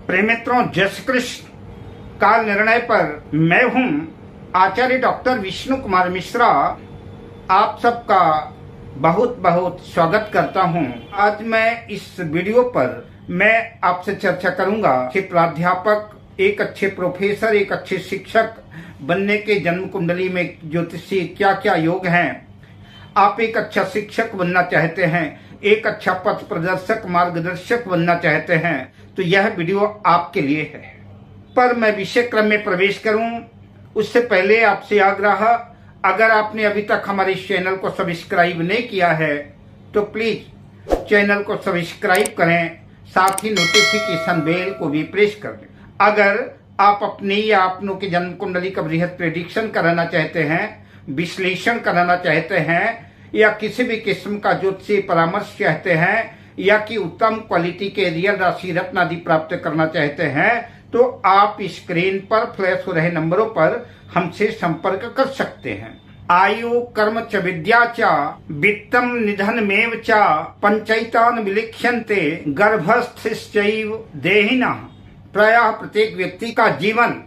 प्रिय मित्रों, जय श्री कृष्ण। काल निर्णय पर मैं हूं आचार्य डॉक्टर विष्णु कुमार मिश्रा। आप सबका बहुत बहुत स्वागत करता हूं। आज मैं इस वीडियो पर मैं आपसे चर्चा करूंगा कि प्राध्यापक, एक अच्छे प्रोफेसर, एक अच्छे शिक्षक बनने के जन्म कुंडली में ज्योतिषी क्या क्या योग हैं। आप एक अच्छा शिक्षक बनना चाहते हैं, एक अच्छा पथ प्रदर्शक, मार्गदर्शक बनना चाहते हैं, तो यह वीडियो आपके लिए है। पर मैं विषय क्रम में प्रवेश करूं उससे पहले आपसे आग्रह, अगर आपने अभी तक हमारे इस चैनल को सब्सक्राइब नहीं किया है तो प्लीज चैनल को सब्सक्राइब करें, साथ ही नोटिफिकेशन बेल को भी प्रेस कर दें। अगर आप अपनी या अपनों की जन्म कुंडली का बृहद प्रेडिक्शन कराना चाहते हैं, विश्लेषण कराना चाहते हैं, या किसी भी किस्म का ज्योतिषीय परामर्श चाहते हैं, या कि उत्तम क्वालिटी के रियल राशि रत्न आदि प्राप्त करना चाहते हैं, तो आप स्क्रीन पर फ्लैश हो रहे नंबरों पर हमसे संपर्क कर सकते हैं। आयु कर्म च विद्या च वित्तम निधनमेव च पंचैतान विलिख्यन्ते गर्भस्थैश्चैव देहिनः। प्रायः प्रत्येक व्यक्ति का जीवन,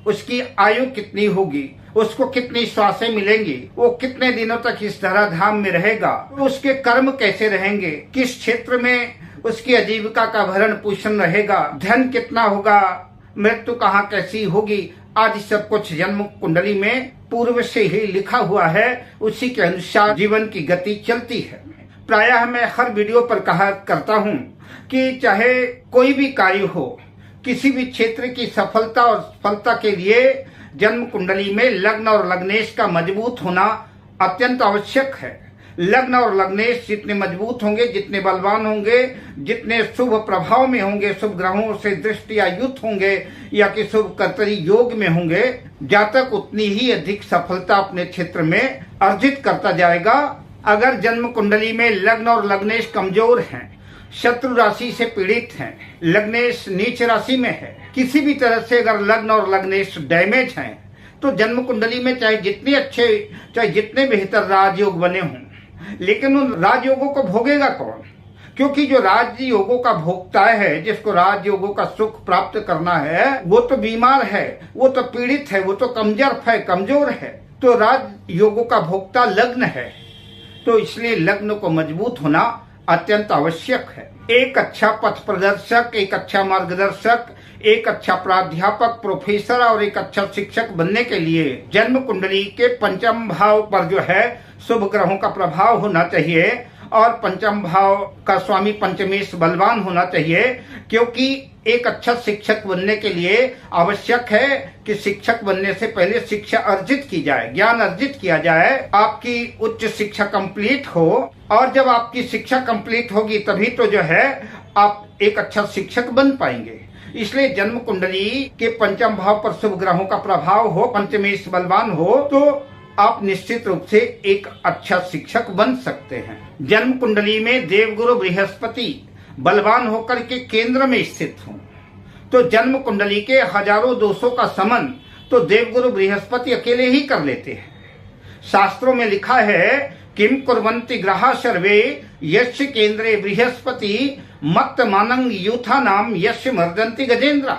उसकी आयु कितनी होगी, उसको कितनी श्वासें मिलेंगी, वो कितने दिनों तक इस धराधाम में रहेगा, उसके कर्म कैसे रहेंगे, किस क्षेत्र में उसकी आजीविका का भरण पोषण रहेगा, धन कितना होगा, मृत्यु कहाँ कैसी होगी, आदि सब कुछ जन्म कुंडली में पूर्व से ही लिखा हुआ है। उसी के अनुसार जीवन की गति चलती है। प्रायः मैं हर वीडियो पर कहा करता हूँ कि चाहे कोई भी कार्य हो, किसी भी क्षेत्र की सफलता और सफलता के लिए जन्म कुंडली में लग्न और लग्नेश का मजबूत होना अत्यंत आवश्यक है। लग्न और लग्नेश जितने मजबूत होंगे, जितने बलवान होंगे, जितने शुभ प्रभाव में होंगे, शुभ ग्रहों से दृष्टि या युक्त होंगे, या कि शुभ कर्तरी योग में होंगे, जातक उतनी ही अधिक सफलता अपने क्षेत्र में अर्जित करता जाएगा। अगर जन्म कुंडली में लग्न और लग्नेश कमजोर हैं, शत्रु राशि से पीड़ित हैं, लग्नेश नीच राशि में है, किसी भी तरह से अगर लग्न और लग्नेश डैमेज हैं, तो जन्म कुंडली में चाहे जितने अच्छे, चाहे जितने बेहतर राजयोग बने हों, लेकिन उन राजयोगों को भोगेगा कौन? क्योंकि जो राजयोगों का भोगता है, जिसको राजयोगों का सुख प्राप्त करना है, वो तो बीमार है, वो तो पीड़ित है, वो तो कमजोर है। तो राजयोगों का भोक्ता लग्न है, तो इसलिए लग्न को मजबूत होना अत्यंत आवश्यक है। एक अच्छा पथ प्रदर्शक, एक अच्छा मार्गदर्शक, एक अच्छा प्राध्यापक, प्रोफेसर और एक अच्छा शिक्षक बनने के लिए जन्म कुंडली के पंचम भाव पर जो है शुभ ग्रहों का प्रभाव होना चाहिए, और पंचम भाव का स्वामी पंचमेश बलवान होना चाहिए। क्योंकि एक अच्छा शिक्षक बनने के लिए आवश्यक है कि शिक्षक बनने से पहले शिक्षा अर्जित की जाए, ज्ञान अर्जित किया जाए, आपकी उच्च शिक्षा कंप्लीट हो, और जब आपकी शिक्षा कंप्लीट होगी तभी तो जो है आप एक अच्छा शिक्षक बन पाएंगे। इसलिए जन्म कुंडली के पंचम भाव पर शुभ ग्रहों का प्रभाव हो, पंचमेश बलवान हो, तो आप निश्चित रूप से एक अच्छा शिक्षक बन सकते हैं। जन्म कुंडली में देवगुरु बृहस्पति बलवान होकर के केंद्र में स्थित हो, तो जन्म कुंडली के हजारों दोषों का समन तो देवगुरु बृहस्पति अकेले ही कर लेते हैं। शास्त्रों में लिखा है, किम कुर्वन्ति ग्रहा सर्वे यस्य केंद्रे बृहस्पति मत्त मानंग यूथा नाम यस्य मर्दन्ति गजेंद्र।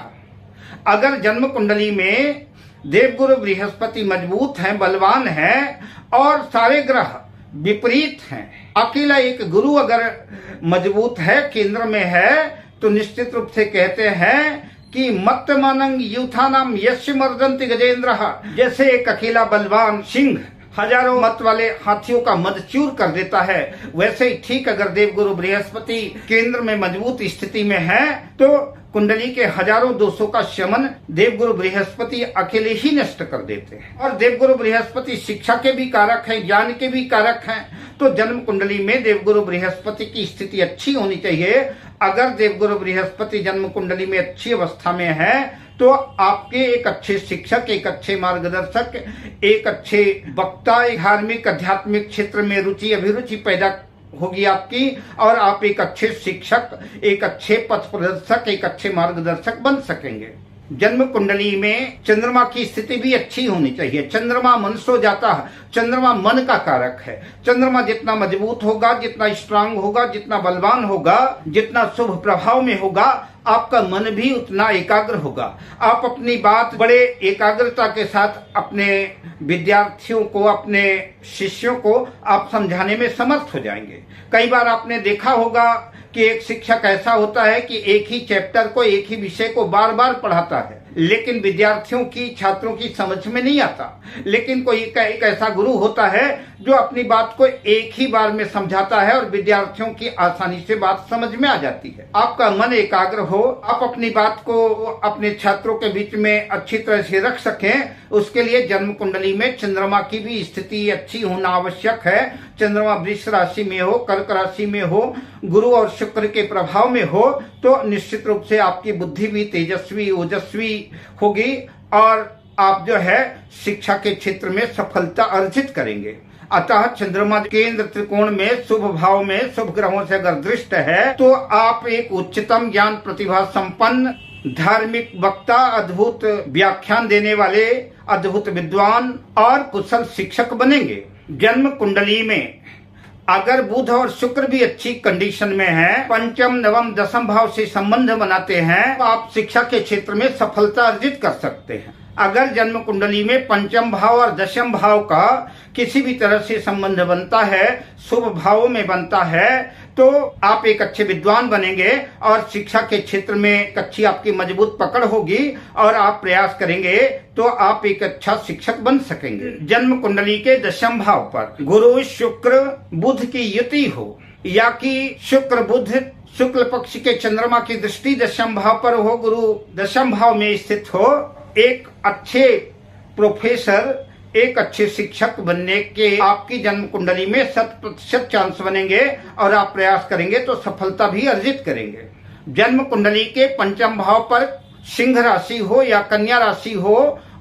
अगर जन्म कुंडली में देवगुरु बृहस्पति मजबूत हैं, बलवान हैं, और सारे ग्रह विपरीत हैं, अकेला एक गुरु अगर मजबूत है, केंद्र में है, तो निश्चित रूप से कहते हैं कि मत्त मानंग यूथा नाम यस्य मर्दन्ति गजेंद्र। जैसे एक अकेला बलवान सिंह हजारों मत वाले हाथियों का मदचूर कर देता है, वैसे ही ठीक अगर देवगुरु बृहस्पति केंद्र में मजबूत स्थिति में है, तो कुंडली के हजारों दोषों का शमन देवगुरु बृहस्पति अकेले ही नष्ट कर देते हैं। और देवगुरु बृहस्पति शिक्षा के भी कारक हैं, ज्ञान के भी कारक हैं, तो जन्म कुंडली में देवगुरु बृहस्पति की स्थिति अच्छी होनी चाहिए। अगर देवगुरु बृहस्पति जन्म कुंडली में अच्छी अवस्था में है, तो आपके एक अच्छे शिक्षक, एक अच्छे मार्गदर्शक, एक अच्छे वक्ता, एक धार्मिक आध्यात्मिक क्षेत्र में रुचि अभिरुचि पैदा होगी आपकी, और आप एक अच्छे शिक्षक, एक अच्छे पथ प्रदर्शक, एक अच्छे मार्गदर्शक बन सकेंगे। जन्म कुंडली में चंद्रमा की स्थिति भी अच्छी होनी चाहिए। चंद्रमा मनसो जाता है, चंद्रमा मन का कारक है। चंद्रमा जितना मजबूत होगा, जितना स्ट्रांग होगा, जितना बलवान होगा, जितना शुभ प्रभाव में होगा, आपका मन भी उतना एकाग्र होगा। आप अपनी बात बड़े एकाग्रता के साथ अपने विद्यार्थियों को, अपने शिष्यों को आप समझाने में समर्थ हो जाएंगे। कई बार आपने देखा होगा कि एक शिक्षक ऐसा होता है कि एक ही चैप्टर को, एक ही विषय को बार बार पढ़ाता है, लेकिन विद्यार्थियों की, छात्रों की समझ में नहीं आता। लेकिन कोई एक ऐसा गुरु होता है जो अपनी बात को एक ही बार में समझाता है और विद्यार्थियों की आसानी से बात समझ में आ जाती है। आपका मन एकाग्र हो, आप अपनी बात को अपने छात्रों के बीच में अच्छी तरह से रख सकें, उसके लिए जन्म कुंडली में चंद्रमा की भी स्थिति अच्छी होना आवश्यक है। चंद्रमा वृष राशि में हो, कर्क राशि में हो, गुरु और शुक्र के प्रभाव में हो, तो निश्चित रूप से आपकी बुद्धि भी तेजस्वी, ओजस्वी होगी और आप जो है शिक्षा के क्षेत्र में सफलता अर्जित करेंगे। अतः चंद्रमा केंद्र त्रिकोण में शुभ भाव में शुभ ग्रहों से अगर दृष्ट है तो आप एक उच्चतम ज्ञान प्रतिभा संपन्न धार्मिक वक्ता, अद्भुत व्याख्यान देने वाले, अद्भुत विद्वान और कुशल शिक्षक बनेंगे। जन्म कुंडली में अगर बुध और शुक्र भी अच्छी कंडीशन में है, पंचम, नवम, दसम भाव से संबंध बनाते हैं, तो आप शिक्षा के क्षेत्र में सफलता अर्जित कर सकते हैं। अगर जन्म कुंडली में पंचम भाव और दशम भाव का किसी भी तरह से संबंध बनता है, शुभ भावों में बनता है, तो आप एक अच्छे विद्वान बनेंगे और शिक्षा के क्षेत्र में एक अच्छी आपकी मजबूत पकड़ होगी और आप प्रयास करेंगे तो आप एक अच्छा शिक्षक बन सकेंगे। जन्म कुंडली के दशम भाव पर गुरु, शुक्र, बुध की युति हो या कि शुक्र बुध शुक्ल पक्ष के चंद्रमा की दृष्टि दशम भाव पर हो, गुरु दशम भाव में स्थित हो, एक अच्छे प्रोफेसर, एक अच्छे शिक्षक बनने के आपकी जन्म कुंडली में 100% चांस बनेंगे और आप प्रयास करेंगे तो सफलता भी अर्जित करेंगे। जन्म कुंडली के पंचम भाव पर सिंह राशि हो या कन्या राशि हो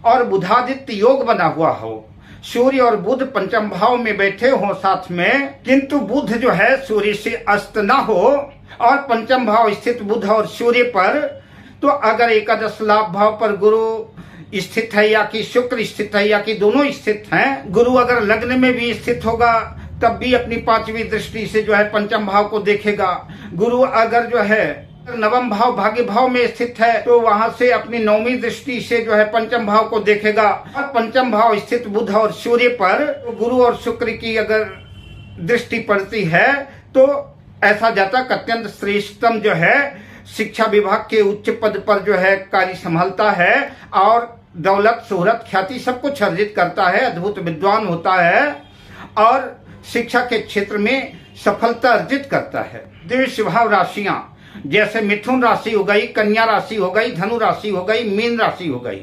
और बुधादित्य योग बना हुआ हो, सूर्य और बुध पंचम भाव में बैठे हो साथ में, किंतु बुध जो है सूर्य से अस्त ना हो और पंचम भाव स्थित बुध और सूर्य पर, तो अगर एकादश लाभ भाव पर गुरु स्थित है या कि शुक्र स्थित है या कि दोनों स्थित हैं, गुरु अगर लग्न में भी स्थित होगा तब भी अपनी पांचवी दृष्टि से जो है पंचम भाव को देखेगा। गुरु अगर जो है नवम भाव भाग्य भाव में स्थित है तो वहां से अपनी नौवीं दृष्टि से जो है पंचम भाव को देखेगा और पंचम भाव स्थित बुध और सूर्य पर तो गुरु और शुक्र की अगर दृष्टि पड़ती है तो ऐसा जातक अत्यंत श्रेष्ठतम जो है शिक्षा विभाग के उच्च पद पर जो है कार्य संभालता है और दौलत, शोहरत, ख्याति सब कुछ अर्जित करता है, अद्भुत विद्वान होता है और शिक्षा के क्षेत्र में सफलता अर्जित करता है। द्विष भाव राशियां जैसे मिथुन राशि हो गई, कन्या राशि हो गई, धनु राशि हो गई, मीन राशि हो गई,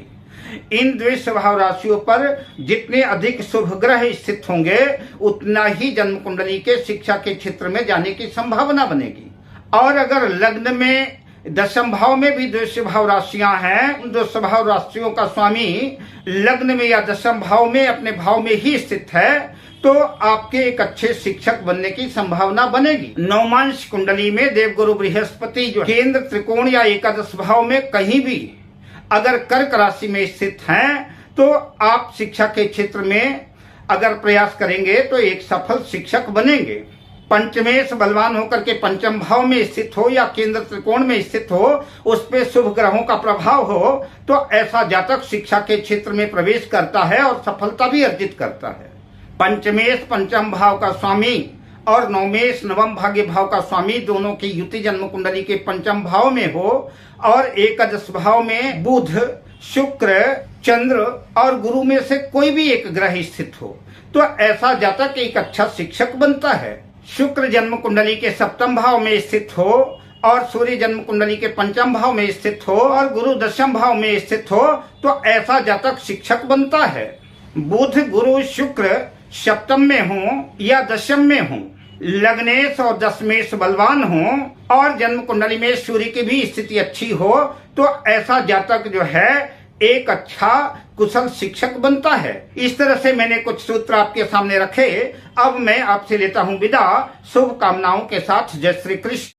इन द्विष भाव राशियों पर जितने अधिक शुभ ग्रह स्थित होंगे उतना ही जन्म कुंडली के शिक्षा के क्षेत्र में जाने की संभावना बनेगी। और अगर लग्न में दशम भाव में भी द्विष भाव राशियां हैं, उन द्विष भाव राशियों का स्वामी लग्न में या दशम भाव में अपने भाव में ही स्थित है तो आपके एक अच्छे शिक्षक बनने की संभावना बनेगी। नवमांश कुंडली में देवगुरु बृहस्पति जो केंद्र त्रिकोण या एकादश भाव में कहीं भी अगर कर्क राशि में स्थित हैं तो आप शिक्षा के क्षेत्र में अगर प्रयास करेंगे तो एक सफल शिक्षक बनेंगे। पंचमेश बलवान होकर के पंचम भाव में स्थित हो या केंद्र त्रिकोण में स्थित हो, उस पे शुभ ग्रहों का प्रभाव हो तो ऐसा जातक शिक्षा के क्षेत्र में प्रवेश करता है और सफलता भी अर्जित करता है। पंचमेश पंचम भाव का स्वामी और नवमेश नवम भाग्य भाव का स्वामी दोनों की युति जन्म कुंडली के पंचम भाव में हो और एकादश भाव में बुध, शुक्र, चंद्र और गुरु में से कोई भी एक ग्रह स्थित हो तो ऐसा जातक एक अच्छा शिक्षक बनता है। शुक्र जन्म कुंडली के सप्तम भाव में स्थित हो और सूर्य जन्म कुंडली के पंचम भाव में स्थित हो और गुरु दशम भाव में स्थित हो तो ऐसा जातक शिक्षक बनता है। बुध, गुरु, शुक्र सप्तम में हो या दशम में हो, लग्नेश और दशमेश बलवान हो और जन्म कुंडली में सूर्य की भी स्थिति अच्छी हो तो ऐसा जातक जो है एक अच्छा कुशल शिक्षक बनता है। इस तरह से मैंने कुछ सूत्र आपके सामने रखे। अब मैं आपसे लेता हूं विदा शुभकामनाओं के साथ। जय श्री कृष्ण।